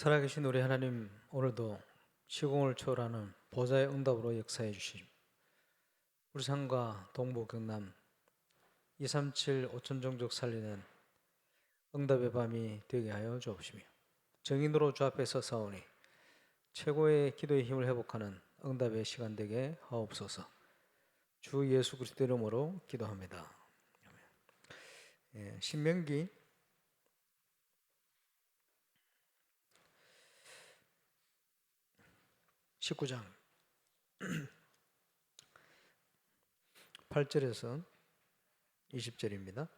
살아계신 우리 하나님, 오늘도 시공을 초월하는 보좌의 응답으로 역사해 주시오. 울산과 동부 경남 237 5천 종족 살리는 응답의 밤이 되게 하여 주옵시며, 정인으로 주 앞에 서사오니 최고의 기도의 힘을 회복하는 응답의 시간 되게 하옵소서. 주 예수 그리스도 이름으로 기도합니다. 신명기 19장 8절에서 20절입니다.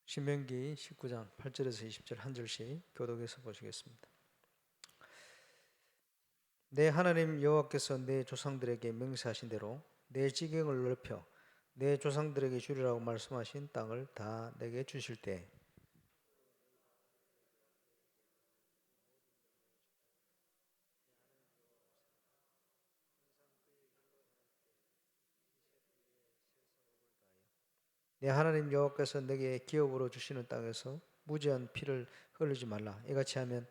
신명기 19장 8절에서 20절 한 절씩 교독해서 보시겠습니다. 내 하나님 여호와께서 내 조상들에게 맹세하신 대로 내 지경을 넓혀 내 조상들에게 주리라고 말씀하신 땅을 다 내게 주실 때, 내 하나님 여호와께서 내게 기업으로 주시는 땅에서 무죄한 피를 흘리지 말라. 이같이 하면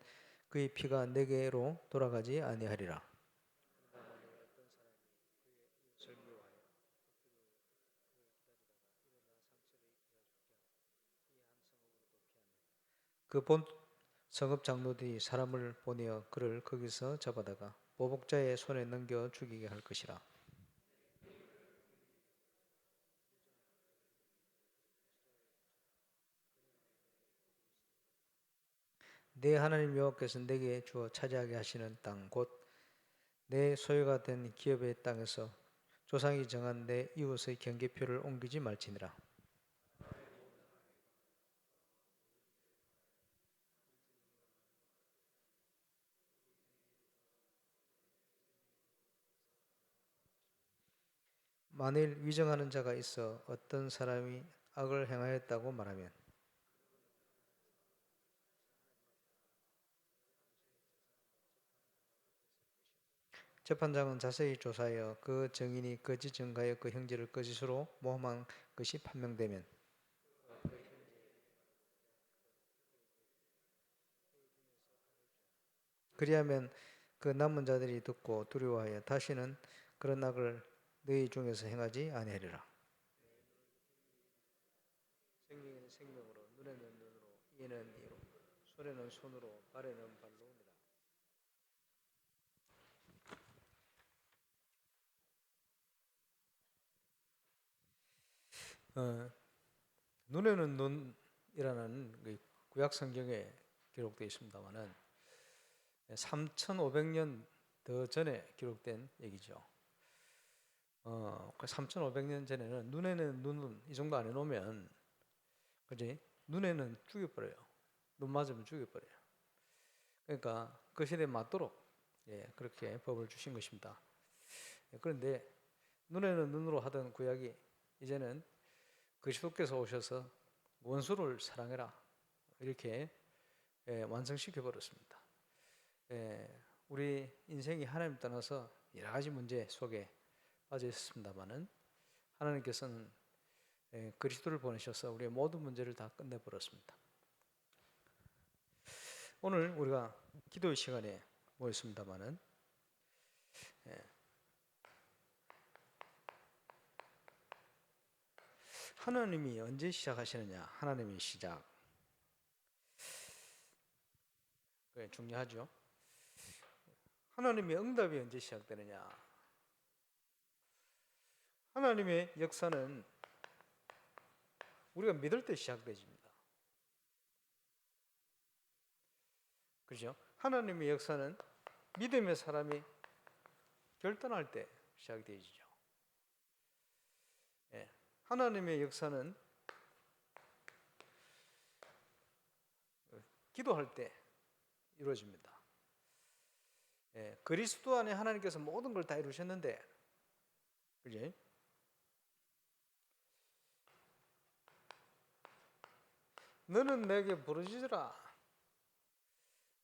그의 피가 내게로 돌아가지 아니하리라. 그 본 성읍 장로들이 사람을 보내어 그를 거기서 잡아다가 보복자의 손에 넘겨 죽이게 할 것이라. 내 하나님 여호와께서 내게 주어 차지하게 하시는 땅 곧 내 소유가 된 기업의 땅에서 조상이 정한 내 이웃의 경계표를 옮기지 말지니라. 만일 위정하는 자가 있어 어떤 사람이 악을 행하였다고 말하면 재판장은 자세히 조사하여 그 증인이 거짓 증가하여 그 형제를 거짓으로 모함한 것이 판명되면 그리하면 그 남은 자들이 듣고 두려워하여 다시는 그런 악을 너희 중에서 행하지 아니하리라. 생명에는 생명으로, 눈에는 눈으로, 이에는 이로, 손에는 손으로, 발에는 발로니라. 눈에는 눈이라는 그 구약 성경에 기록되어 있습니다만은 3,500년 더 전에 기록된 얘기죠. 3,500년 전에는 눈에는 눈 이 정도 안 해놓으면, 그지? 눈에는 죽여버려요. 눈 맞으면 죽여버려요. 그러니까 그 시대에 맞도록 그렇게 법을 주신 것입니다. 그런데 눈에는 눈으로 하던 구약이 이제는 그리스도께서 오셔서 원수를 사랑해라 이렇게 완성시켜 버렸습니다. 우리 인생이 하나님 떠나서 여러 가지 문제 속에 빠져 있었습니다만은 하나님께서는 그리스도를 보내셔서 우리의 모든 문제를 다 끝내버렸습니다. 오늘 우리가 기도의 시간에 모였습니다만은 하나님이 언제 시작하시느냐, 하나님의 시작, 그게 중요하죠. 하나님의 응답이 언제 시작되느냐. 하나님의 역사는 우리가 믿을 때 시작되집니다. 그렇죠? 하나님의 역사는 믿음의 사람이 결단할 때 시작되지죠. 하나님의 역사는 기도할 때 이루어집니다. 그리스도 안에 하나님께서 모든 걸 다 이루셨는데, 그지? 너는 내게 부르짖으라.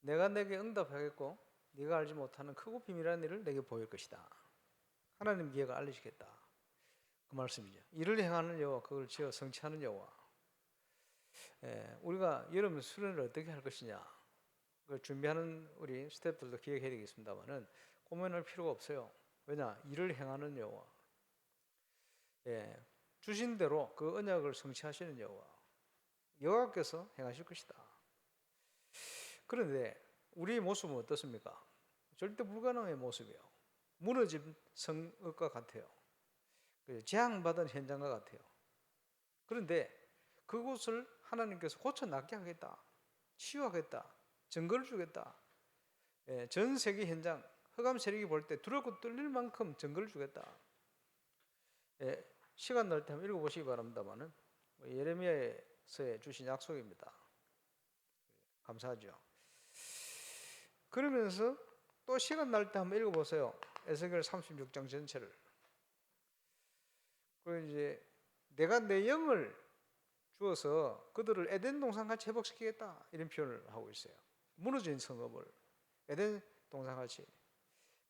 내가 내게 응답하겠고 네가 알지 못하는 크고 비밀한 일을 내게 보일 것이다. 하나님 기회가 알리시겠다. 그 말씀이죠. 이를 행하는 여호와 그걸 지어 성취하는 여호와. 우리가 여름 수련을 어떻게 할 것이냐, 그걸 준비하는 우리 스태프들도 기억해야 되겠습니다만은 고민할 필요가 없어요. 왜냐? 이를 행하는 여호와. 주신 대로 그 언약을 성취하시는 여호와. 여호와께서 행하실 것이다. 그런데 우리의 모습은 어떻습니까? 절대 불가능의 모습이에요. 무너진 성읍과 같아요. 재앙받은 현장과 같아요. 그런데 그곳을 하나님께서 고쳐 낫게 하겠다, 치유하겠다, 증거를 주겠다. 전 세계 현장, 흑암 세력이 볼 때 두렵고 떨릴 만큼 증거를 주겠다. 시간 날 때 한번 읽어보시기 바랍니다만은 예레미야에서 주신 약속입니다. 감사하죠. 그러면서 또 시간 날 때 한번 읽어보세요. 에스겔 36장 전체를. 그리고 이제 내가 내 영을 주어서 그들을 에덴 동산같이 회복시키겠다, 이런 표현을 하고 있어요. 무너진 성읍을 에덴 동산같이.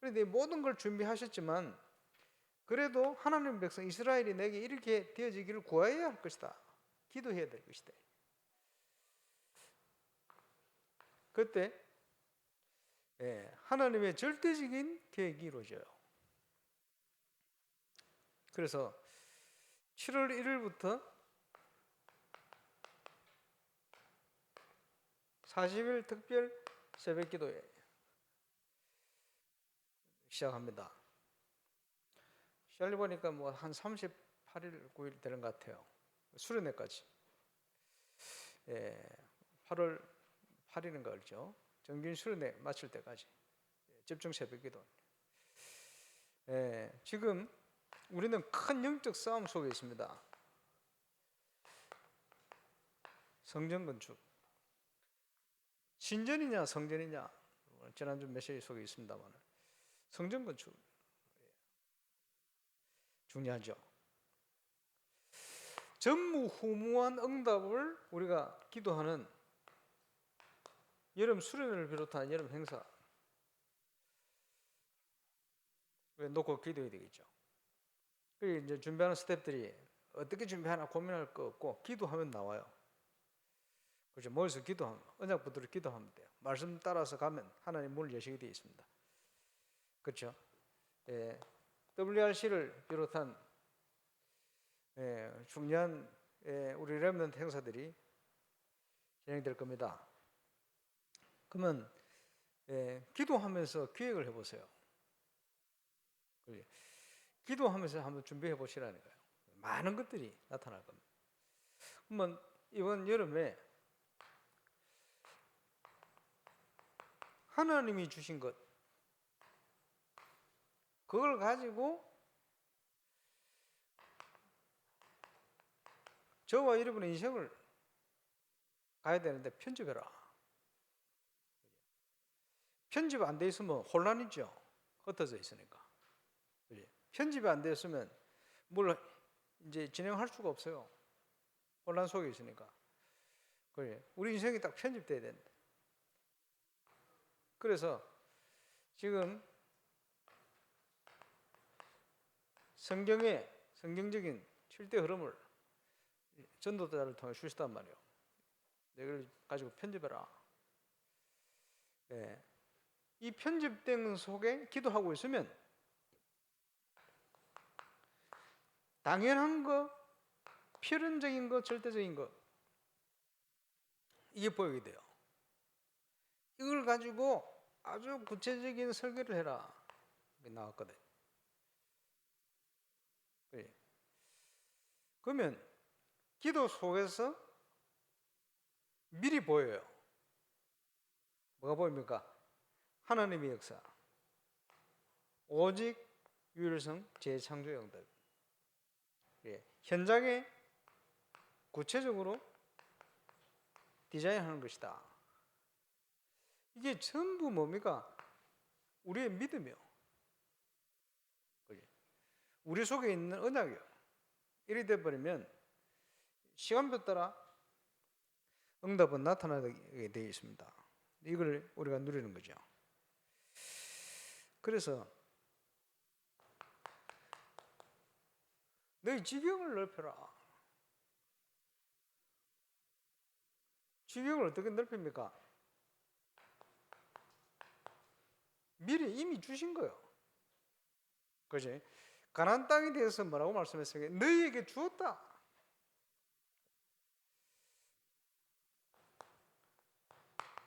그런데 모든 걸 준비하셨지만 그래도 하나님 백성 이스라엘이 내게 이렇게 되어지기를 구해야 할 것이다, 기도해야 될 것이다. 그때 하나님의 절대적인 계획이 이루어져요. 그래서 7월 1일부터 40일 특별 새벽기도회 시작합니다. 시작해 보니까 뭐 한 38일, 9일 되는 것 같아요. 수련회까지. 8월 8일인가 그렇죠. 정규 수련회 마칠 때까지 집중 새벽기도. 지금 우리는 큰 영적 싸움 속에 있습니다. 성전 건축. 신전이냐 성전이냐, 지난주 메시지 속에 있습니다만 성전 건축 중요하죠. 전무후무한 응답을 우리가 기도하는 여름 수련회를 비롯한 여름 행사 놓고 기도해야 되겠죠. 그리고 이제 준비하는 스태프들이 어떻게 준비하나 고민할 거 없고 기도하면 나와요. 그렇죠. 모여서 기도하면, 언약 붙들어 기도하면 돼요. 말씀 따라서 가면 하나님 문을 여시게 되어 있습니다. 그렇죠. WRC를 비롯한 중요한 우리 렘넌트 행사들이 진행될 겁니다. 그러면 기도하면서 기획을 해보세요. 기도하면서 한번 준비해 보시라는 거예요. 많은 것들이 나타날 겁니다. 그러면 이번 여름에 하나님이 주신 것, 그걸 가지고 저와 여러분의 인생을 가야 되는데 편집해라. 편집 안 돼 있으면 혼란이죠. 흩어져 있으니까. 편집이 안 돼 있으면 뭘 이제 진행할 수가 없어요. 혼란 속에 있으니까. 우리 인생이 딱 편집돼야 된다. 그래서 지금 성경의 성경적인 7대 흐름을 전도자를 통해 주시단 말이에요. 이걸 가지고 편집해라. 이 편집된 속에 기도하고 있으면 당연한 거, 필연적인 거, 절대적인 거, 이게 보이게 돼요. 이걸 가지고 아주 구체적인 설계를 해라. 이게 나왔거든. 그러면 기도 속에서 미리 보여요. 뭐가 보입니까? 하나님의 역사, 오직 유일성 재창조 영답. 현장에 구체적으로 디자인하는 것이다. 이게 전부 뭡니까? 우리의 믿음이요. 우리 속에 있는 언약이요. 이리 돼버리면 시간표 따라 응답은 나타나게 되어 있습니다. 이걸 우리가 누리는 거죠. 그래서 너희 지경을 넓혀라. 지경을 어떻게 넓힙니까? 미리 이미 주신 거예요. 그지? 가나안 땅에 대해서 뭐라고 말씀했어요? 너희에게 주었다.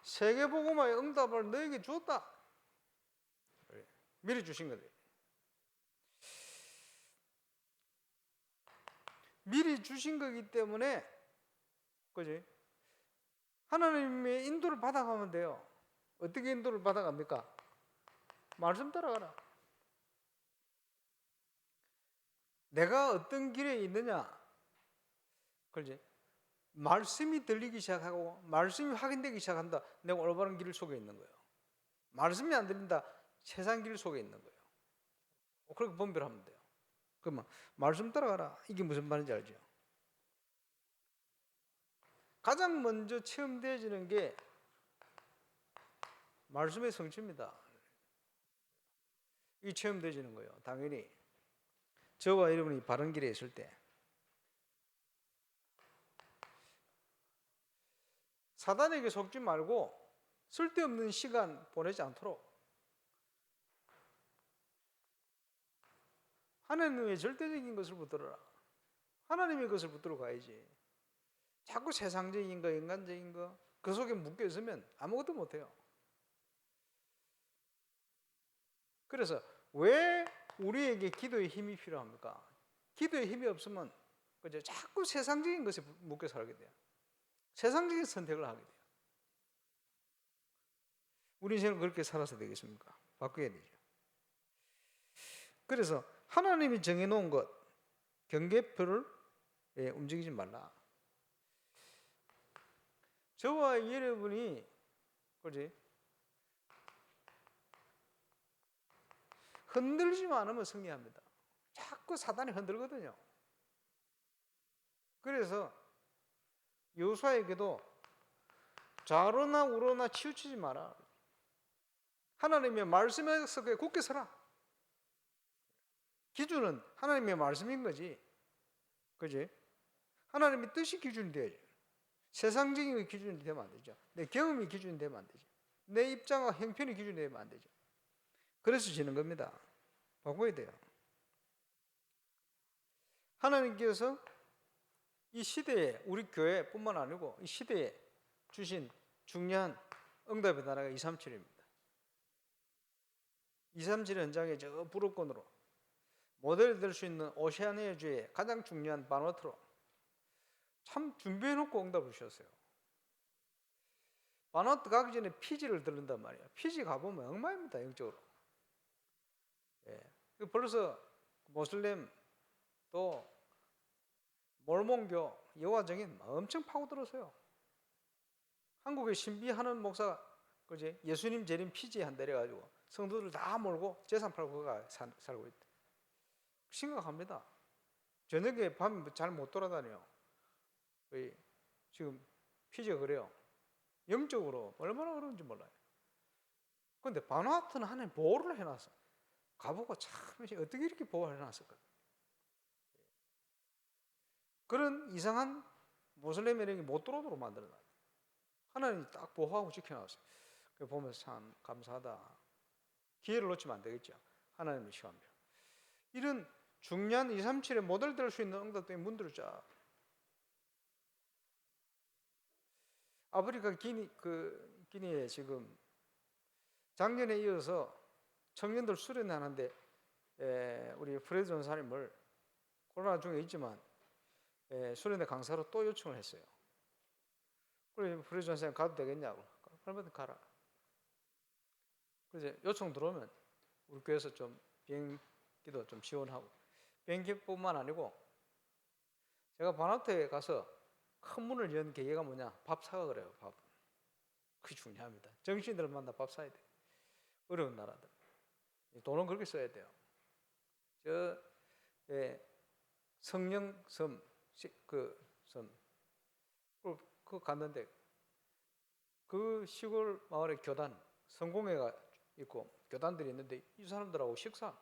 세계복음화의 응답을 너희에게 주었다. 미리 주신 거예요. 미리 주신 거기 때문에, 그지? 하나님의 인도를 받아가면 돼요. 어떻게 인도를 받아갑니까? 말씀 따라가라. 내가 어떤 길에 있느냐, 그렇지? 말씀이 들리기 시작하고 말씀이 확인되기 시작한다. 내가 올바른 길 속에 있는 거예요. 말씀이 안 들린다. 세상 길 속에 있는 거예요. 그렇게 분별하면 돼요. 그러면 말씀 따라가라. 이게 무슨 말인지 알죠? 가장 먼저 체험되어지는 게 말씀의 성취입니다. 이게 체험되어지는 거예요. 당연히 저와 여러분이 바른 길에 있을 때 사단에게 속지 말고 쓸데없는 시간 보내지 않도록 하나님의 절대적인 것을 붙들어라. 하나님의 것을 붙들어 가야지. 자꾸 세상적인 거, 인간적인 거, 그 속에 묶여 있으면 아무것도 못해요. 그래서 왜 우리에게 기도의 힘이 필요합니까? 기도의 힘이 없으면 그죠? 자꾸 세상적인 것에 묶여 살게 돼요. 세상적인 선택을 하게 돼요. 우리 인생은 그렇게 살아서 되겠습니까? 바꿔야 되죠. 그래서 하나님이 정해놓은 것, 경계표를 움직이지 말라. 저와 여러분이 그렇지? 흔들지만 않으면 승리합니다. 자꾸 사단이 흔들거든요. 그래서 여호수아에게도 좌로나 우로나 치우치지 마라. 하나님의 말씀에서 굳게 서라. 기준은 하나님의 말씀인 거지. 그지? 하나님의 뜻이 기준이 돼야죠. 세상적인 기준이 되면 안 되죠. 내 경험이 기준이 되면 안 되죠. 내 입장과 형편이 기준이 되면 안 되죠. 그래서 지는 겁니다. 바꿔야 돼요. 하나님께서 이 시대에 우리 교회뿐만 아니고 이 시대에 주신 중요한 응답의 단어가 237입니다. 237 현장에 저 부르권으로 모델이 될 수 있는 오세아니아주의 가장 중요한 바노트로 참 준비해놓고 응답을 주셨어요. 바노트 가기 전에 피지를 들른단 말이에요. 피지 가보면 엉망입니다. 영적으로. 벌써 모슬렘 또 몰몬교 여호와정인 엄청 파고들었어요. 한국에 신비하는 목사가 그지? 예수님 재림 피지에 한 내려가지고 성도들 다 몰고 재산 팔고 살고 있다. 심각합니다. 저녁에 밤에 잘 못 돌아다녀요. 지금 피지가 그래요. 영적으로 얼마나 그런지 몰라요. 그런데 바누아투는 하나님 보호를 해놨어. 가보고 참 어떻게 이렇게 보호를 해놨을까. 그런 이상한 모슬렘 에게 못 들어오도록 만들어놨어요. 하나님이 딱 보호하고 지켜놨어요. 그걸 보면서 참 감사하다. 기회를 놓치면 안 되겠죠. 하나님의 시간표. 이런 중요한 237에 모델 될 수 있는 응답된 문들을 쫙. 아프리카 기니에 지금 작년에 이어서 청년들 수련하는데 우리 프레드 전사님을 코로나 중에 있지만 수련회 강사로 또 요청을 했어요. 그래서 프레드 전사님 가도 되겠냐고. 얼마든 가라. 그래서 요청 들어오면 우리 교회에서 좀 비행기도 좀 지원하고 비행기뿐만 아니고 제가 바나트에 가서 큰 문을 연 계기가 뭐냐? 밥 사가 그래요. 밥. 그게 중요합니다. 정신들을 만나 밥 사야 돼. 어려운 나라들. 돈은 그렇게 써야 돼요. 성령섬 섬 그 갔는데 그 시골 마을에 교단 성공회가 있고 교단들이 있는데 이 사람들하고 식사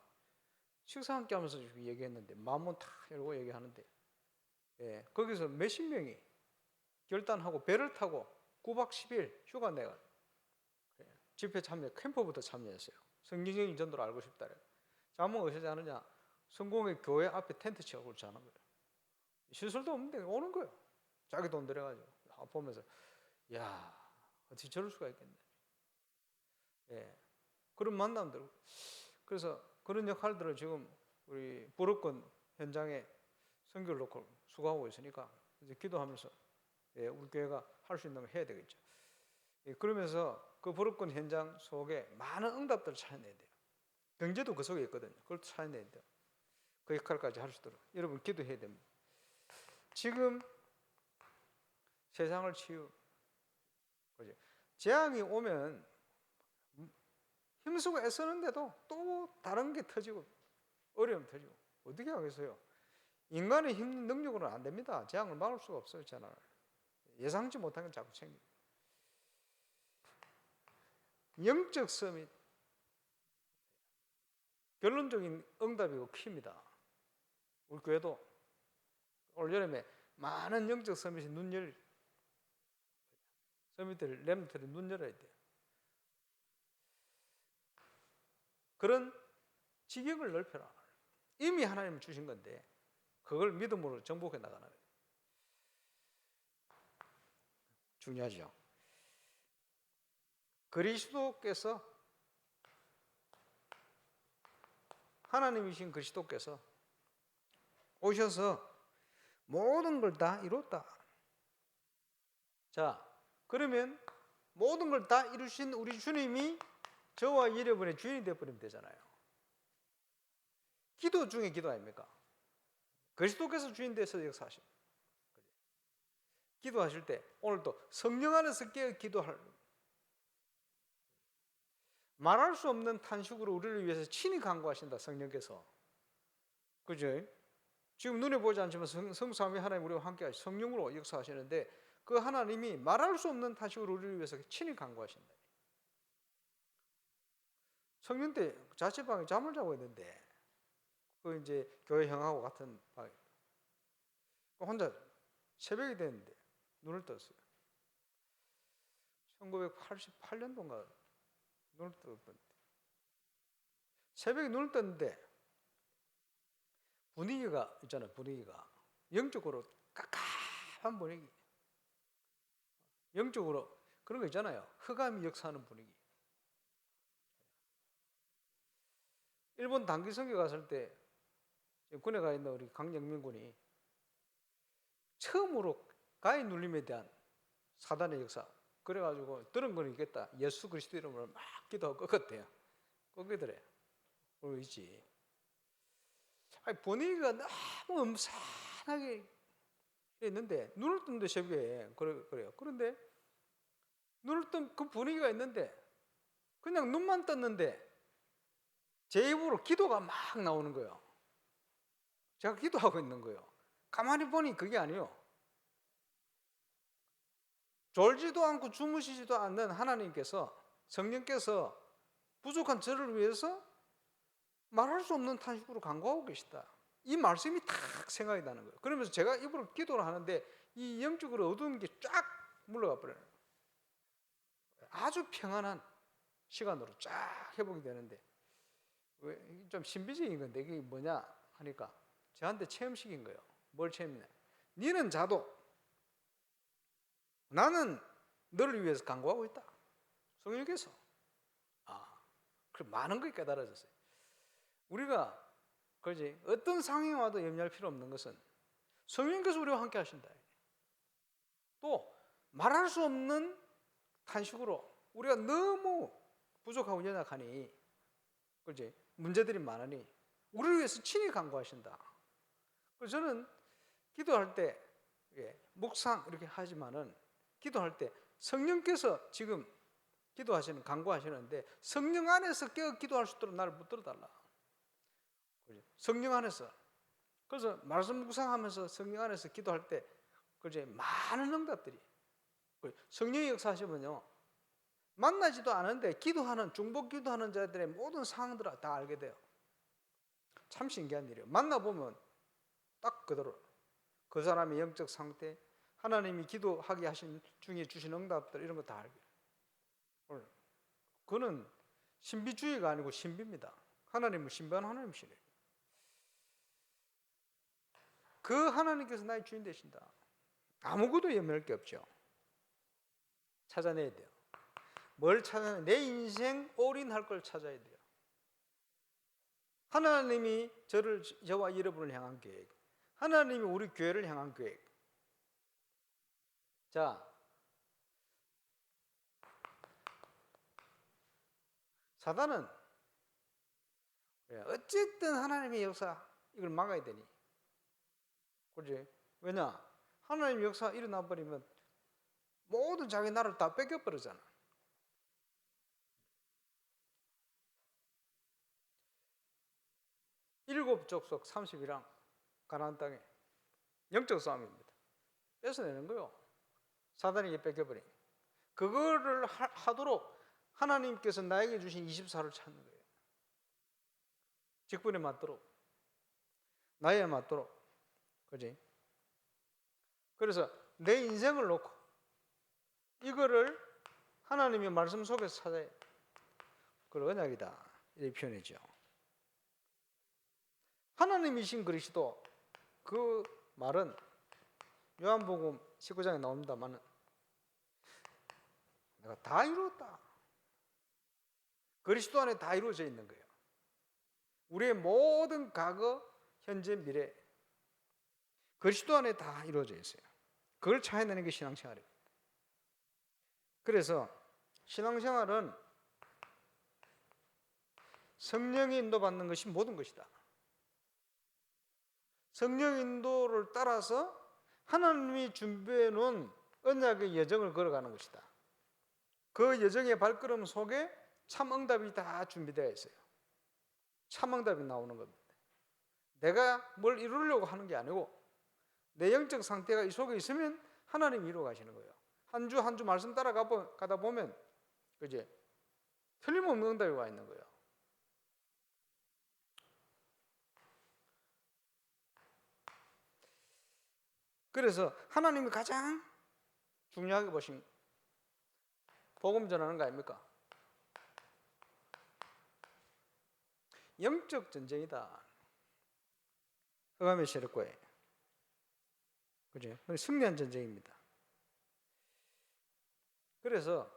식사 함께 하면서 얘기했는데 마음은 다 열고 얘기하는데 예, 거기서 몇십 명이 결단하고 배를 타고 9박 10일 휴가 내가 집회 참여, 캠프부터 참여했어요. 성경적인 전도를 알고 싶다. 잠은 어디서 자느냐? 성공의 교회 앞에 텐트 치고 자는 거예요. 시설도 없는데 오는 거예요. 자기 돈 들여가지고 보면서 야 어떻게 저럴 수가 있겠네. 예, 그런 만남들. 그래서 그런 역할들을 지금 우리 불업권 현장에 선교를 놓고 수고하고 있으니까 이제 기도하면서 예, 우리 교회가 할 수 있는 걸 해야 되겠죠. 예, 그러면서 그 불업권 현장 속에 많은 응답들을 찾아내야 돼요. 경제도 그 속에 있거든요. 그걸 찾아내야 돼요. 그 역할까지 할 수 있도록 여러분 기도해야 됩니다. 지금 세상을 그죠? 재앙이 오면 힘쓰고 애쓰는데도 또 다른 게 터지고 어려움 터지고 어떻게 하겠어요? 인간의 힘 능력으로는 안 됩니다. 재앙을 막을 수가 없어요. 저는 예상치 못한 게 자꾸 생깁니다. 영적 서밋 결론적인 응답이고 킵니다. 우리 교회도 올 여름에 많은 영적 서밋이 서밋들 렘들이 눈 열어야 돼요. 그런 지경을 넓혀라. 이미 하나님 주신 건데 그걸 믿음으로 정복해 나가는 거예요. 중요하죠. 그리스도께서 하나님이신 그리스도께서 오셔서 모든 걸 다 이뤘다. 자, 그러면 모든 걸 다 이루신 우리 주님이 저와 여러분의 주인이 되어버리면 되잖아요. 기도 중에 기도 아닙니까? 그리스도께서 주인 되어서 역사하십니다. 기도하실 때 오늘도 성령 안에서 깨어 기도할 말할 수 없는 탄식으로 우리를 위해서 친히 간구하신다. 성령께서. 그죠? 지금 눈에 보지 않지만 성삼위 하나님 우리와 함께 성령으로 역사하시는데 그 하나님이 말할 수 없는 탄식으로 우리를 위해서 친히 간구하신다. 성령 때 자취방에 잠을 자고 있는데 그 이제 교회 형하고 같은 방에 혼자 새벽이 됐는데 눈을 떴어요. 1988년도인가 눈을 떴는데 새벽에 눈을 떴는데 분위기가 있잖아요. 분위기가 영적으로 깝깝한 분위기, 영적으로 그런 거 있잖아요. 흑암이 역사하는 분위기. 일본 단기 선교 갔을 때 군에 가 있는 우리 강영민 군이 처음으로 가해 눌림에 대한 사단의 역사 그래가지고 들은 건 있겠다. 예수 그리스도 이름으로 막 기도하고 꺾었대요. 꺾이더래. 그러고 있지. 아니, 분위기가 너무 음산하게 있는데 눈을 떴는데 새벽에 그래요. 그런데 눈을 뜬 그 분위기가 있는데 그냥 눈만 떴는데 제 입으로 기도가 막 나오는 거예요. 제가 기도하고 있는 거예요. 가만히 보니 그게 아니에요. 졸지도 않고 주무시지도 않는 하나님께서 성령께서 부족한 저를 위해서 말할 수 없는 탄식으로 간구하고 계시다. 이 말씀이 탁 생각이 나는 거예요. 그러면서 제가 입으로 기도를 하는데 이 영적으로 어두운 게 쫙 물러가 버려요. 아주 평안한 시간으로 쫙 회복이 되는데 좀 신비적인 건데 이게 뭐냐 하니까 저한테 체험식인 거예요. 뭘 체험이냐? 니는 자도 나는 너를 위해서 간구하고 있다. 성령께서. 그 많은 걸 깨달아졌어요. 우리가 그지 어떤 상황이 와도 염려할 필요 없는 것은 성령께서 우리와 함께 하신다. 또 말할 수 없는 탄식으로 우리가 너무 부족하고 연약하니 그지 문제들이 많으니 우리를 위해서 친히 간구하신다. 그래서 저는 기도할 때 묵상 이렇게 하지만은 기도할 때 성령께서 지금 기도하시는 간구하시는데 성령 안에서 깨어 기도할 수 있도록 나를 붙들어 달라. 성령 안에서. 그래서 말씀 묵상하면서 성령 안에서 기도할 때 그제 많은 응답들이 성령이 역사하시면요 만나지도 않은데 기도하는 중복 기도하는 자들의 모든 상황들을 다 알게 돼요. 참 신기한 일이에요. 만나보면 딱 그대로 그 사람의 영적 상태, 하나님이 기도하게 하신 중에 주신 응답들 이런 거 다 알게. 그는 신비주의가 아니고 신비입니다. 하나님은 신비한 하나님이시래요. 그 하나님께서 나의 주인 되신다. 아무것도 염려할 게 없죠. 찾아내야 돼요. 뭘 찾아내? 내 인생 올인할 걸 찾아야 돼요. 하나님이 저와 여러분을 향한 계획, 하나님이 우리 교회를 향한 계획. 자, 사단은 어쨌든 하나님의 역사 이걸 막아야 되니. 그렇지? 왜냐? 하나님의 역사 일어나 버리면 모든 자기 나라를 다 뺏겨버리잖아. 일곱 족속 31왕 가나안 땅에 영적 싸움입니다. 뺏어내는 거요. 사단에게 뺏겨버린. 그거를 하도록 하나님께서 나에게 주신 24를 찾는 거예요. 직분에 맞도록, 나이에 맞도록, 그지? 그래서 내 인생을 놓고 이거를 하나님의 말씀 속에서 찾아야 돼. 그걸 언약이다 이렇게 표현했죠. 하나님이신 그리스도, 그 말은 요한복음 19장에 나옵니다만 내가 다 이루었다. 그리스도 안에 다 이루어져 있는 거예요. 우리의 모든 과거, 현재, 미래 그리스도 안에 다 이루어져 있어요. 그걸 찾아내는 게 신앙생활이에요. 그래서 신앙생활은 성령의 인도받는 것이 모든 것이다. 성령 인도를 따라서 하나님이 준비해 놓은 언약의 여정을 걸어가는 것이다. 그 여정의 발걸음 속에 참 응답이 다 준비되어 있어요. 참 응답이 나오는 겁니다. 내가 뭘 이루려고 하는 게 아니고 내 영적 상태가 이 속에 있으면 하나님이 이루어 가시는 거예요. 한 주 한 주 말씀 따라가다 보면 그지? 틀림없는 응답이 와 있는 거예요. 그래서 하나님이 가장 중요하게 보신 복음 전하는 거 아닙니까? 영적 전쟁이다. 흑암의 세력과의 그죠? 승리한 전쟁입니다. 그래서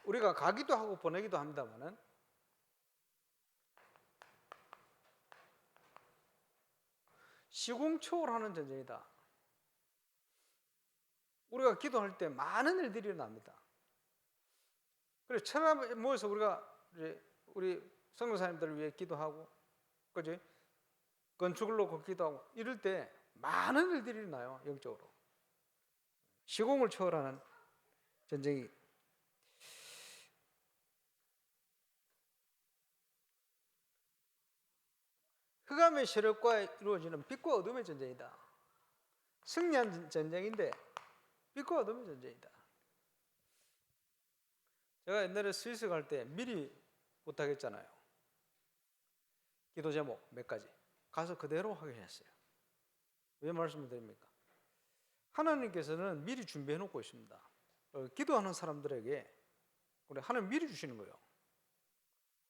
우리가 가기도 하고 보내기도 합니다만은 시공초월하는 전쟁이다. 우리가 기도할 때 많은 일들이 일어납니다. 그래서 천하에 모여서 우리가 이제 우리 선교사님들을 위해 기도하고, 그지? 건축을 놓고 기도하고 이럴 때 많은 일들이 일어나요. 영적으로 시공을 초월하는 전쟁이. 흑암의 세력과 이루어지는 빛과 어둠의 전쟁이다. 승리한 전쟁인데 빛과 어둠의 전쟁이다. 제가 옛날에 스위스 갈 때 미리 부탁했잖아요. 기도 제목 몇 가지 가서 그대로 확인했어요. 왜 말씀을 드립니까? 하나님께서는 미리 준비해 놓고 있습니다. 기도하는 사람들에게 하나님 미리 주시는 거예요.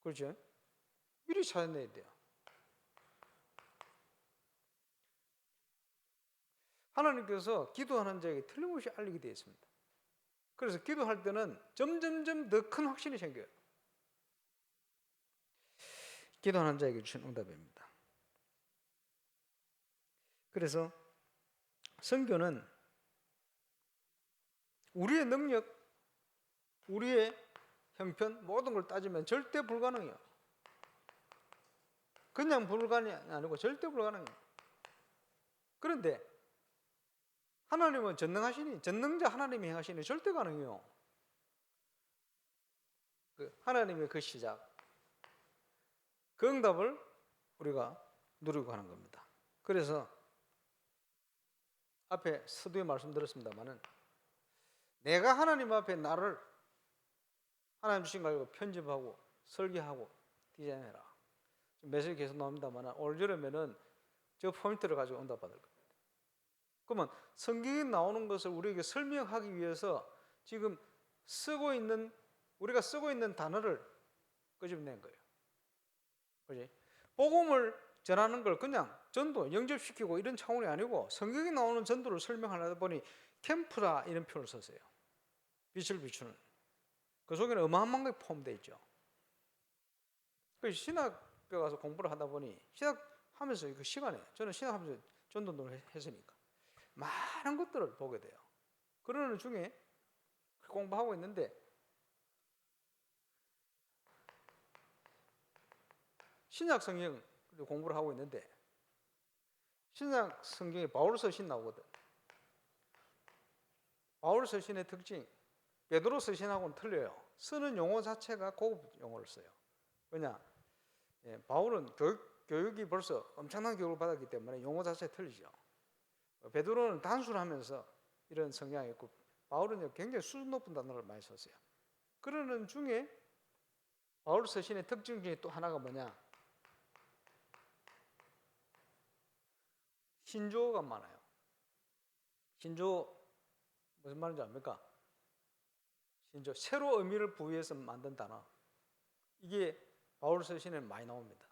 그렇죠? 미리 찾아내야 돼요. 하나님께서 기도하는 자에게 틀림없이 알리게 되어 있습니다. 그래서 기도할 때는 점점점 더 큰 확신이 생겨요. 기도하는 자에게 주신 응답입니다. 그래서 선교는 우리의 능력, 우리의 형편 모든 걸 따지면 절대 불가능해요. 그냥 불가능이 아니고 절대 불가능해요. 그런데 하나님은 전능하시니 전능자 하나님이 행하시니 절대 가능해요. 하나님의 그 시작, 그 응답을 우리가 누리고 하는 겁니다. 그래서 앞에 서두에 말씀드렸습니다만은 내가 하나님 앞에 나를 하나님 주신 거 알고 편집하고 설계하고 디자인해라. 메시지 계속 나옵니다만 올 여름에는 저 포인트를 가지고 응답받을 겁니다. 그러면 성경에 나오는 것을 우리에게 설명하기 위해서 지금 우리가 쓰고 있는 단어를 끄집어낸 거예요. 그지? 복음을 전하는 걸 그냥 전도, 영접시키고 이런 차원이 아니고 성경에 나오는 전도를 설명하다 보니 캠프라 이런 표현을 썼어요. 빛을 비추는. 그 속에는 어마어마한 게 포함되어 있죠. 그래서 신학교 가서 공부를 하다 보니 신학하면서 그 시간에 저는 신학하면서 전도를 했으니까 많은 것들을 보게 돼요. 그러는 중에 공부하고 있는데 신약 성경 공부를 하고 있는데 신약 성경에 바울 서신 나오거든. 바울 서신의 특징, 베드로 서신하고는 틀려요. 쓰는 용어 자체가 고급 용어를 써요. 왜냐? 바울은 교육이 벌써 엄청난 교육을 받았기 때문에 용어 자체가 틀리죠. 베드로는 단순하면서 이런 성향이 있고 바울은 굉장히 수준 높은 단어를 많이 썼어요. 그러는 중에 바울 서신의 특징 중에 또 하나가 뭐냐? 신조어가 많아요. 신조어 무슨 말인지 압니까? 신조어 새로 의미를 부여해서 만든 단어. 이게 바울 서신에 많이 나옵니다.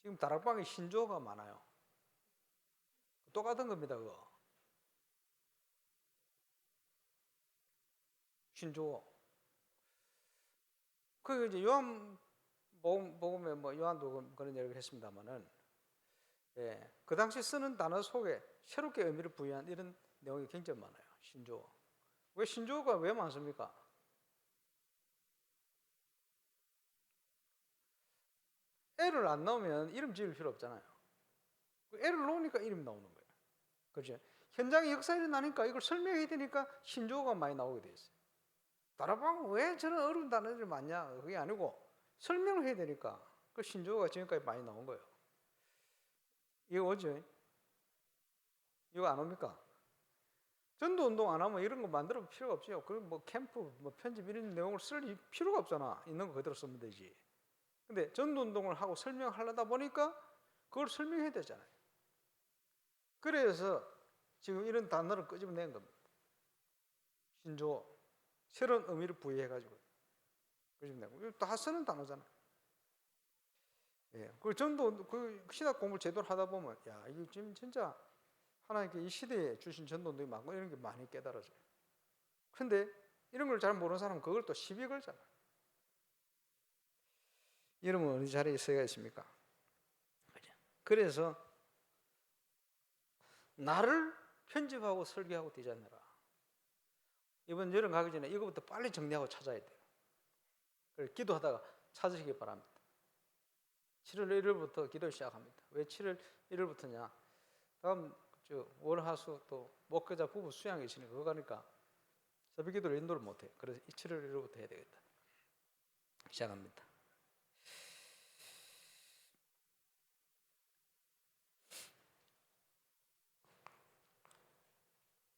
지금 다락방에 신조어가 많아요. 똑같은 겁니다, 그거. 신조어. 그 이제 요한복음에 뭐 요한도 그런 얘기를 했습니다만은, 그 당시 쓰는 단어 속에 새롭게 의미를 부여한 이런 내용이 굉장히 많아요. 신조어. 왜 신조어가 왜 많습니까? 애를 안 넣으면 이름 지을 필요 없잖아요. 애를 넣으니까 이름 나오는 거예요. 그렇죠? 현장에 역사 일어나니까 이걸 설명해야 되니까 신조어가 많이 나오게 돼 있어요. 다락방 왜 저런 어려운 단어들이 많냐? 그게 아니고 설명을 해야 되니까 그 신조어가 지금까지 많이 나온 거예요. 이거 오죠? 이거 안 옵니까? 전도 운동 안 하면 이런 거 만들어 필요가 없죠. 그럼 뭐 캠프, 뭐 편집 이런 내용을 쓸 필요가 없잖아. 있는 거 그대로 쓰면 되지. 근데 전도 운동을 하고 설명하려다 보니까 그걸 설명해야 되잖아요. 그래서 지금 이런 단어를 끄집어낸 겁니다. 신조어. 새로운 의미를 부여해가지고 끄집어내고. 이거 다 쓰는 단어잖아요. 그 전도, 그 신학 공부를 제대로 하다 보면, 야, 이게 지금 진짜 하나님께 이 시대에 주신 전도 운동이 많고 이런 게 많이 깨달아져요. 근데 이런 걸 잘 모르는 사람은 그걸 또 시비 걸잖아요. 여러분 어느 자리에 있어야 있습니까? 그래서 나를 편집하고 설계하고 디자인해라. 이번 여름 가기 전에 이거부터 빨리 정리하고 찾아야 돼요. 그래서 기도하다가 찾으시기 바랍니다. 7월 1일부터 기도 시작합니다. 왜 7월 1일부터냐? 다음 월화수 또 목회자 부부 수양이 있으니까 그거 가니까 새벽기도를 인도를 못해요. 그래서 7월 1일부터 해야 되겠다. 시작합니다.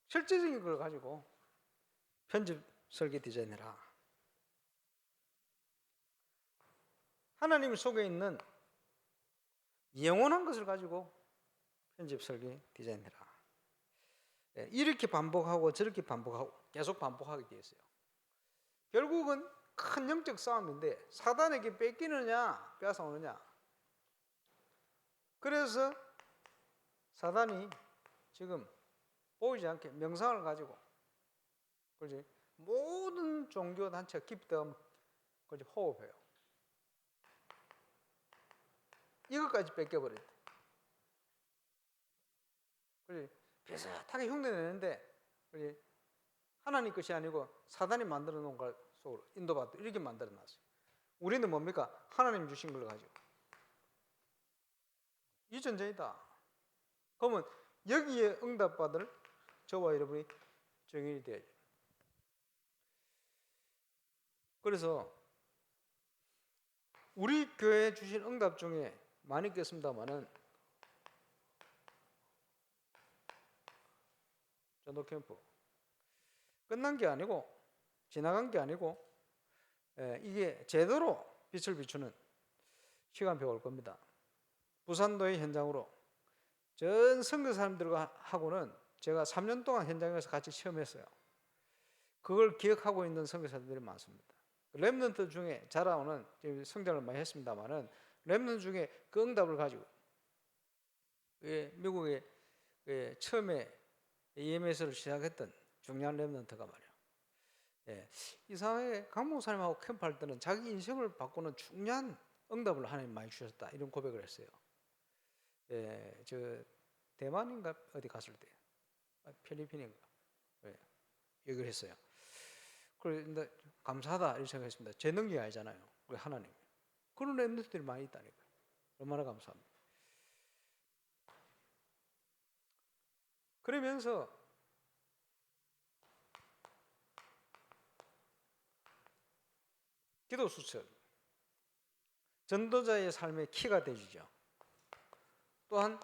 실제적인 걸 가지고 편집, 설계, 디자인해라. 하나님 속에 있는 영원한 것을 가지고 편집, 설계, 디자인해라. 이렇게 반복하고 저렇게 반복하고 계속 반복하게 되어 있어요. 결국은 큰 영적 싸움인데 사단에게 뺏기느냐 빼앗아오느냐. 그래서 사단이 지금 보이지 않게 명상을 가지고 그렇지? 모든 종교 단체가 기쁘다면 호흡해요. 이것까지 뺏겨버렸대. 그렇지? 비슷하게 흉내내는데 그렇지? 하나님 것이 아니고 사단이 만들어 놓은 걸 속으로 인도받고 이렇게 만들어 놨어요. 우리는 뭡니까? 하나님 주신 걸 가지고. 이 전쟁이다. 그러면 여기에 응답받을 저와 여러분이 정인이 돼야죠. 그래서 우리 교회에 주신 응답 중에 많이 있겠습니다만은 전도 캠프 끝난 게 아니고 지나간 게 아니고 이게 제대로 빛을 비추는 시간표가 올 겁니다. 부산도의 현장으로 전 선교 사람들과 하고는 제가 3년 동안 현장에서 같이 체험했어요. 그걸 기억하고 있는 선교사들이 많습니다. 렘넌트 중에 자라오는 성장을 많이 했습니다만은 렘넌트 중에 그 응답을 가지고 미국에 처음에 EMS를 시작했던 중요한 렘넌트가 말이야. 이상하게 강 목사님하고 캠프할 때는 자기 인생을 바꾸는 중요한 응답을 하나님 많이 주셨다 이런 고백을 했어요. 저 대만인가 어디 갔을 때 필리핀인가 얘기를 했어요. 그런데 감사하다 이렇게 생각했습니다. 제 능력이 아니잖아요. 우리 하나님. 그런 렘넌트들이 많이 있다니까요. 얼마나 감사합니다. 그러면서 기도 수첩, 전도자의 삶의 키가 되지죠. 또한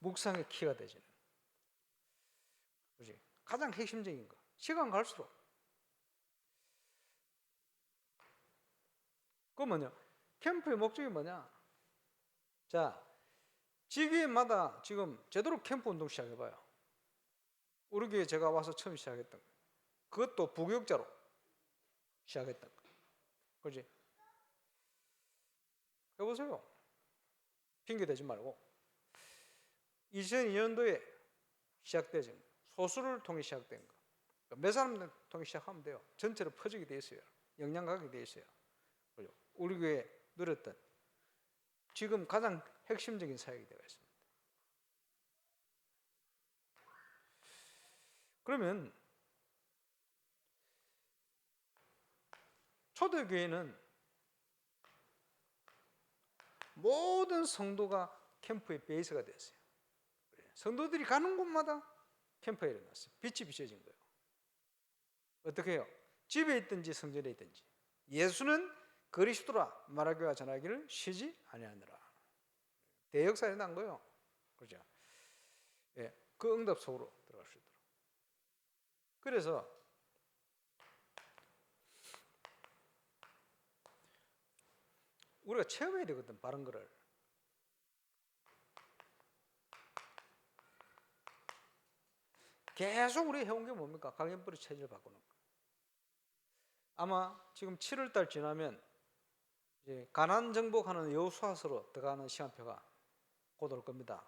묵상의 키가 되지는. 그렇지? 가장 핵심적인 거. 시간 갈수록. 그건 뭐냐? 캠프의 목적이 뭐냐? 자, 지교회마다 지금 제대로 캠프 운동 시작해봐요. 우리 교회 제가 와서 처음 시작했던 거. 그것도 부교육자로 시작했던 거. 그렇지? 해보세요. 핑계 대지 말고. 2002년도에 시작되진 소수를 통해 시작된 거. 몇 사람들 통해 시작하면 돼요. 전체로 퍼지게 돼 있어요. 영향 가게 돼 있어요. 우리 교회 누렸던 지금 가장 핵심적인 사역이 되어 있습니다. 그러면 초대교회는 모든 성도가 캠프의 베이스가 됐어요. 성도들이 가는 곳마다 캠프가 일어났어요. 빛이 비춰진 거예요. 어떻게 해요? 집에 있든지 성전에 있든지 예수는 그리스도라 말하기와 전하기를 쉬지 아니하느라. 대역사에 일어난 거예요. 그렇죠? 그 응답 속으로 들어갈 수 있도록. 그래서 우리가 체험해야 되거든, 바른 거를. 계속 우리 해온 게 뭡니까? 강연뿌리 체질을 바꾸는 거. 아마 지금 7월달 지나면 이제 가난 정복하는 여호수아서로 들어가는 시간표가 곧 올 겁니다.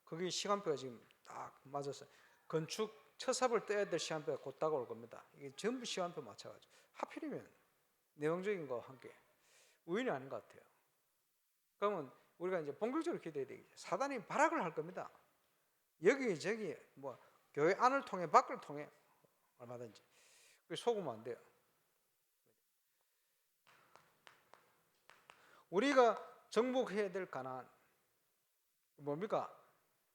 그게 시간표가 지금 딱 맞았어요. 건축 첫 삽을 떼야 될 시간표가 곧 다가올 겁니다. 이게 전부 시간표 맞춰가지고 하필이면 내용적인 거와 함께 우연이 아닌 것 같아요. 그러면 우리가 이제 본격적으로 기대해야 되겠죠. 사단이 발악을 할 겁니다. 여기저기 뭐 교회 안을 통해 밖을 통해 얼마든지. 속으면 안 돼요. 우리가 정복해야 될 가나안 뭡니까?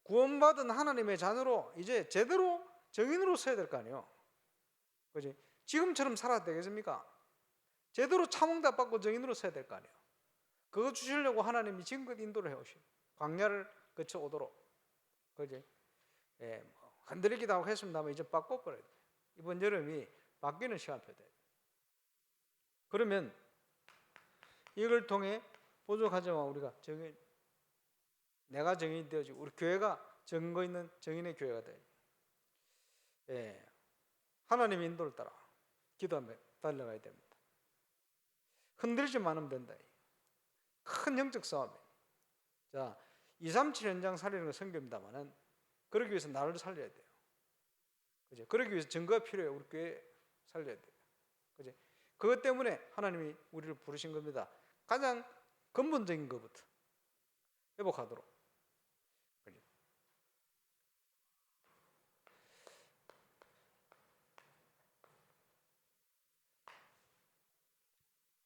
구원받은 하나님의 자녀로 이제 제대로 정인으로 서야 될 거 아니에요. 그지? 지금처럼 살아야 되겠습니까? 제대로 참응답 받고 정인으로 서야 될 거 아니에요. 그거 주시려고 하나님이 지금껏 인도를 해오시고 광야를 거쳐 오도록. 그지? 흔들리기도 하고 했습니다만 이제 바꿔버려야 돼요. 이번 여름이 바뀌는 시간표 돼요. 그러면 이걸 통해 보조가정과 우리가 정인, 내가 정인이 되어지고 우리 교회가 증거 있는 정인의 교회가 돼요. 하나님의 인도를 따라 기도하며 달려가야 됩니다. 흔들지만 하면 된다. 큰 영적 싸움이에요. 자, 237 현장 살리는 건 성경입니다만은 그러기 위해서 나를 살려야 돼요. 그죠? 그러기 위해서 증거가 필요해요. 우리 교회 살려야 돼요. 그죠? 그것 때문에 하나님이 우리를 부르신 겁니다. 가장 근본적인 것부터 회복하도록. 그죠?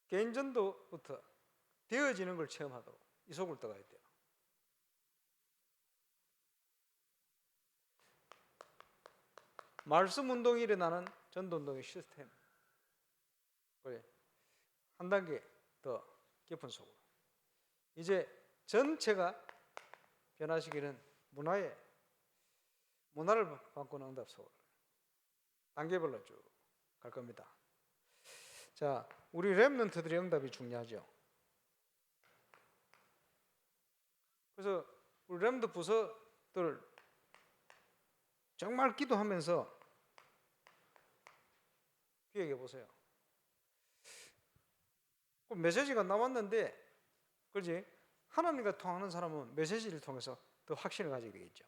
개인전도부터 되어지는 걸 체험하도록 이 속을 떠가야 돼요. 말씀 운동이 일어나는 전도 운동의 시스템. 한 단계 더 깊은 속으로. 이제 전체가 변화시키는 문화를 바꾸는 응답 속으로 단계별로 쭉 갈 겁니다. 자, 우리 렘넌트들의 응답이 중요하죠. 그래서 우리 렘넌트 부서들 정말 기도하면서 기억해 보세요. 그 메시지가 나왔는데, 그렇지? 하나님과 통하는 사람은 메시지를 통해서 더 확신을 가지게 되겠죠.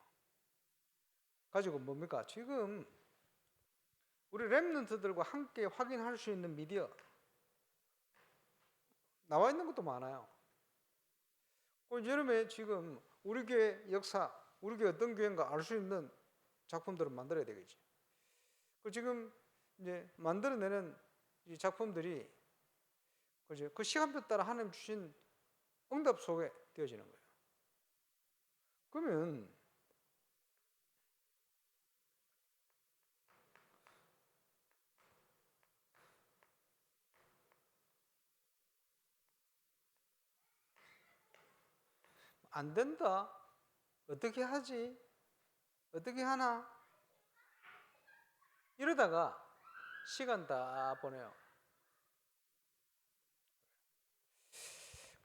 가지고 뭡니까? 지금 우리 렘넌트들과 함께 확인할 수 있는 미디어 나와 있는 것도 많아요. 여름에 지금 우리 교회 역사, 우리 교회 어떤 교회인가 알 수 있는 작품들을 만들어야 되겠지. 지금 이제 만들어내는 이 작품들이 그 시간표 따라 하나님 주신 응답 속에 되어지는 거예요. 그러면 안 된다. 어떻게 하지? 어떻게 하나? 이러다가 시간 다 보내요.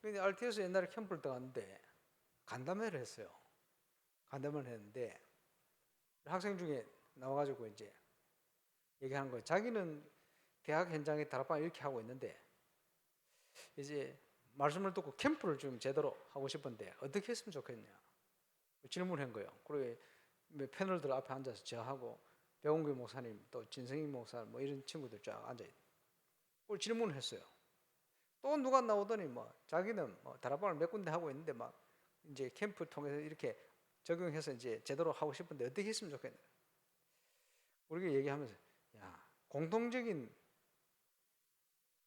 근데 RTS 옛날에 캠프를 들어갔는데 간담회를 했어요. 간담회를 했는데 학생 중에 나와가지고 이제 얘기하는 거예요. 자기는 대학 현장에 다락방 이렇게 하고 있는데 이제 말씀을 듣고 캠프를 좀 제대로 하고 싶은데 어떻게 했으면 좋겠냐 질문한 거예요. 그리고 패널들 앞에 앉아서 저하고 백원규 목사님 또 진성희 목사 뭐 이런 친구들 쫙 앉아있고 그걸 질문을 했어요. 또 누가 나오더니 뭐 자기는 뭐 다락방을 몇 군데 하고 있는데 막 이제 캠프 통해서 이렇게 적용해서 이제 제대로 하고 싶은데 어떻게 했으면 좋겠냐. 우리가 얘기하면서 야 공통적인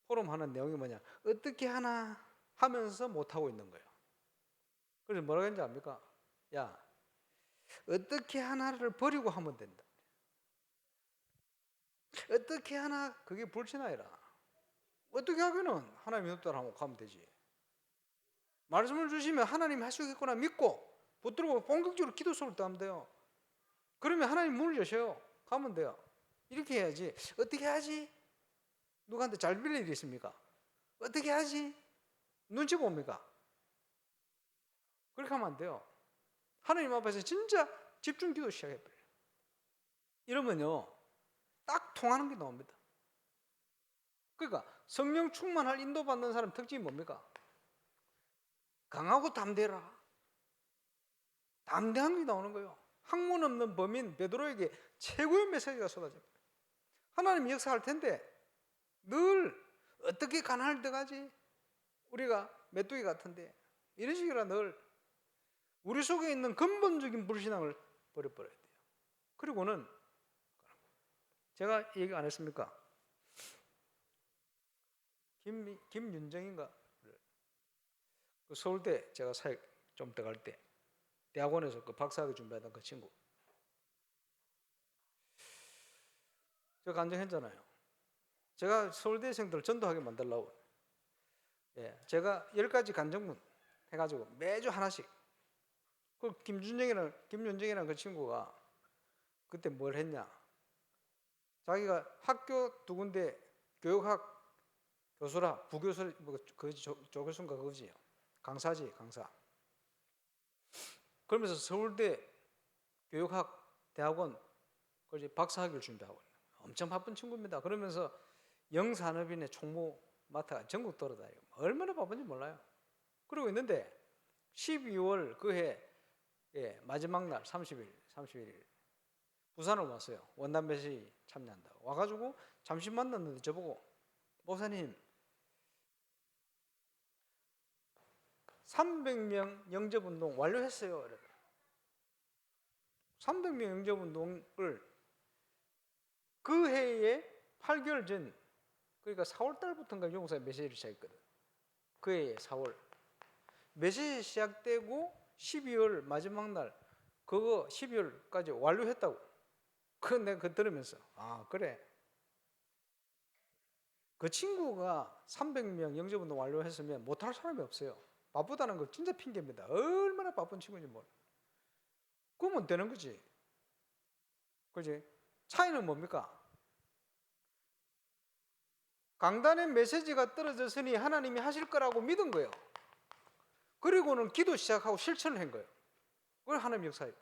포럼 하는 내용이 뭐냐 어떻게 하나 하면서 못하고 있는 거예요. 그래서 뭐라고 했는지 압니까? 야 어떻게 하나를 버리고 하면 된다. 어떻게 하나 그게 불신하여라. 어떻게 하기는 하나님이 없다라 하고 가면 되지. 말씀을 주시면 하나님이 하시겠구나 믿고 붙들고 본격적으로 기도 속을 하면 돼요. 그러면 하나님 문을 여셔요. 가면 돼요. 이렇게 해야지. 어떻게 하지? 누구한테 잘 빌릴 일이 있습니까? 어떻게 하지? 눈치 봅니까? 그렇게 하면 안 돼요. 하나님 앞에서 진짜 집중 기도 시작해버려요. 이러면요 딱 통하는 게 나옵니다. 그러니까 성령 충만할 인도받는 사람 특징이 뭡니까? 강하고 담대라. 담대한 게 나오는 거예요. 학문 없는 범인 베드로에게 최고의 메시지가 쏟아집니다. 하나님 역사할 텐데 늘 어떻게 가난을 떠가지? 우리가 메뚜기 같은데 이런 식이라 늘 우리 속에 있는 근본적인 불신앙을 버려버려야 돼요. 그리고는 제가 얘기 안 했습니까? 김윤정인가? 그 서울대 제가 사역 좀 들어갈 때 대학원에서 그 박사학위 준비하던 그 친구 제가 간증했잖아요. 제가 서울대생들 전도하게 만들려고 제가 10가지 간증문 해가지고 매주 하나씩 그 김윤정이라는 그 친구가 그때 뭘 했냐 자기가 학교 두 군데 교육학 교수라 부교수 그 조교수인가 그거지요. 강사지 강사. 그러면서 서울대 교육학 대학원 그 박사학위를 준비하고 있는 엄청 바쁜 친구입니다. 그러면서 영산업인의 총무 맡아 전국 돌아다니고 얼마나 바쁜지 몰라요. 그러고 있는데 12월 그해 마지막 날 31일 부산을 왔어요. 원단 배시 참여한다고 와가지고 잠시 만났는데 저보고 목사님 300명 영접운동 완료했어요. 300명 영접운동을 그 해에 8개월 전 그러니까 4월 달부터인가 용사에 메시지를 시작했거든. 그 해에 4월 메시지 시작되고 12월 마지막 날 그거 12월까지 완료했다고. 그 내가 그 들으면서 아 그래 그 친구가 300명 영접운동 완료했으면 못할 사람이 없어요. 바쁘다는 거 진짜 핑계입니다. 얼마나 바쁜 친구인지 몰라. 그러면 되는 거지. 그지? 차이는 뭡니까? 강단의 메시지가 떨어졌으니 하나님이 하실 거라고 믿은 거예요. 그리고는 기도 시작하고 실천을 한 거예요. 그걸 하나님 역사예요.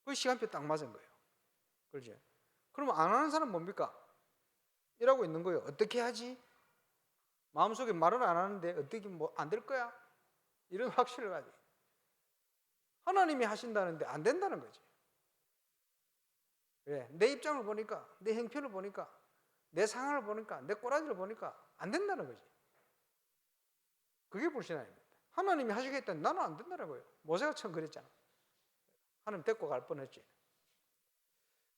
그 시간표 딱 맞은 거예요. 그렇죠? 그러면 안 하는 사람 뭡니까? 이러고 있는 거예요. 어떻게 하지? 마음속에 말은 안 하는데 어떻게 뭐 안 될 거야? 이런 확신을 가지고 하나님이 하신다는데 안 된다는 거지. 왜? 내 입장을 보니까, 내 형편을 보니까, 내 상황을 보니까, 내 꼬라지를 보니까 안 된다는 거지. 그게 불신앙입니다. 하나님이 하시겠다는 나는 안 된다는 거예요. 모세가 처음 그랬잖아. 하나님 데리고 갈 뻔했지.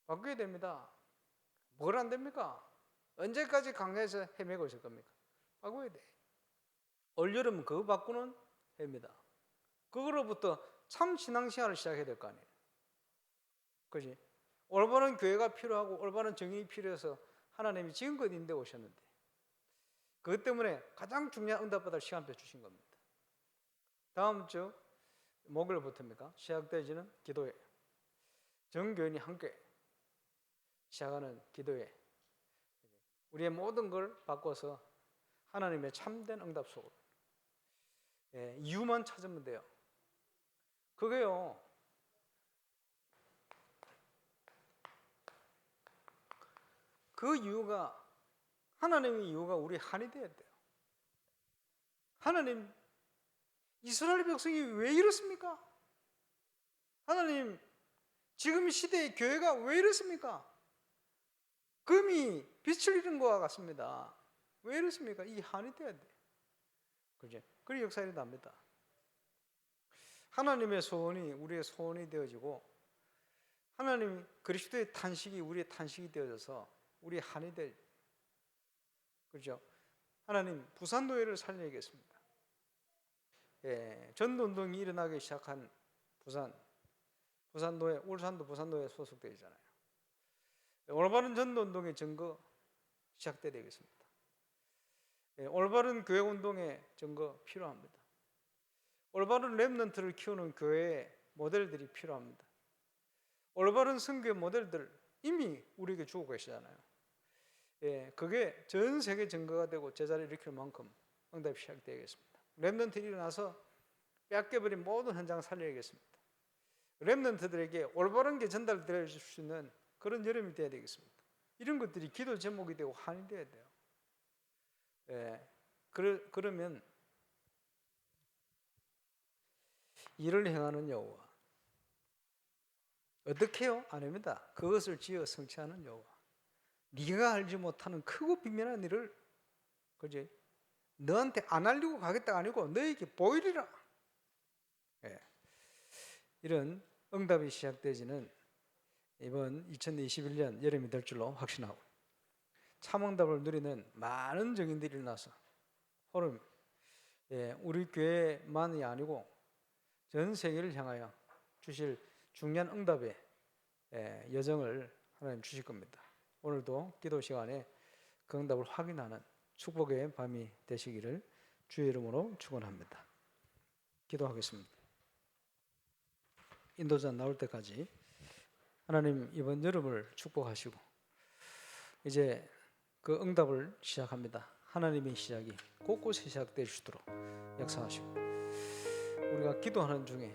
바꾸게 됩니다. 뭘 안 됩니까? 언제까지 강에서 헤매고 있을 겁니까? 바꿔야 돼. 올여름은 그거 바꾸는 해입니다. 그거로부터 참 신앙생활을 시작해야 될 거 아니에요. 그지? 올바른 교회가 필요하고 올바른 정의가 필요해서 하나님이 지금껏 인도해 오셨는데 그것 때문에 가장 중요한 응답받을 시간표 주신 겁니다. 다음 주 목요일부터입니까? 시작되어지는 기도회. 전 교인이 함께 시작하는 기도회. 우리의 모든 걸 바꿔서 하나님의 참된 응답 속으로 이유만 찾으면 돼요. 그게요, 그 이유가 하나님의 이유가 우리 한이 되어야 돼요. 하나님, 이스라엘 백성이 왜 이렇습니까? 하나님, 지금 시대의 교회가 왜 이렇습니까? 금이 빛을 잃은 것과 같습니다. 왜 이렇습니까? 이 한이 돼야 돼. 그죠? 그리 역사일이 납니다. 하나님의 소원이 우리의 소원이 되어지고 하나님 그리스도의 탄식이 우리의 탄식이 되어져서 우리의 한이 될. 그죠? 하나님 부산노예를 살려야겠습니다. 전도운동이 일어나기 시작한 부산노예, 울산도 부산노예에 소속되어 있잖아요. 올바른 전도운동의 증거 시작돼야 되겠습니다. 올바른 교회운동의 증거 필요합니다. 올바른 렘넌트를 키우는 교회의 모델들이 필요합니다. 올바른 선교의 모델들 이미 우리에게 주고 계시잖아요. 그게 전 세계 증거가 되고 제자를 일으킬 만큼 응답이 시작되겠습니다. 렘넌트 일어나서 뺏겨버린 모든 현장을 살려야겠습니다. 렘넌트들에게 올바른 게 전달되어 줄 수 있는 그런 여름이 되어야 되겠습니다. 이런 것들이 기도 제목이 되고 한이 되어야 돼요. 그러면 이를 행하는 여호와 어떻게 해요? 아닙니다. 그것을 지어 성취하는 여호와 네가 알지 못하는 크고 비밀한 일을 그지? 너한테 안 알리고 가겠다가 아니고 너에게 보이리라. 이런 응답이 시작되지는 이번 2021년 여름이 될 줄로 확신하고 참응답을 누리는 많은 정인들이 일어나서 호름, 우리 교회만이 아니고 전 세계를 향하여 주실 중요한 응답의 여정을 하나님 주실 겁니다. 오늘도 기도 시간에 그 응답을 확인하는 축복의 밤이 되시기를 주의 이름으로 축원합니다. 기도하겠습니다. 인도자 나올 때까지 하나님 이번 여름을 축복하시고 이제 그 응답을 시작합니다. 하나님의 시작이 곳곳에 시작될 수 있도록 역사하시고 우리가 기도하는 중에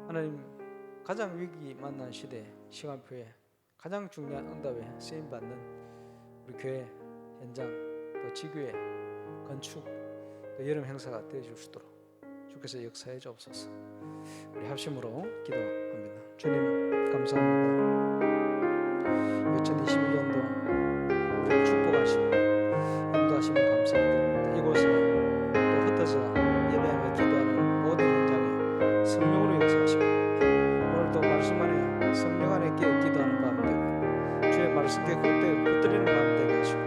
하나님 가장 위기 만난 시대 시간표에 가장 중요한 응답에 쓰임받는 우리 교회 현장 또 지교회 건축 또 여름 행사가 되어줄 수 있도록 주께서 역사해 주옵소서. 우리 합심으로 기도합니다. 주님 감사합니다. 2021년도 축복하시고 인도하시면 감사드립니다. 이곳에 또 흩어져 예배하며 기도하는 모든 현장에 성령으로 역사하시고 오늘도 말씀 안에 성령 안에 깨어 기도하는 마음 되고 주의 말씀께 붙들리는 마음 되게 하시고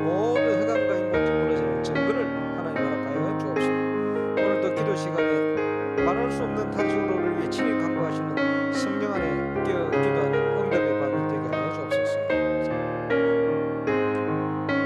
모든 흑암과 인본지 무너지는 증거를 하나님 허락하여 주옵시고 오늘도 기도 시간에 말할 수 없는 탄식으로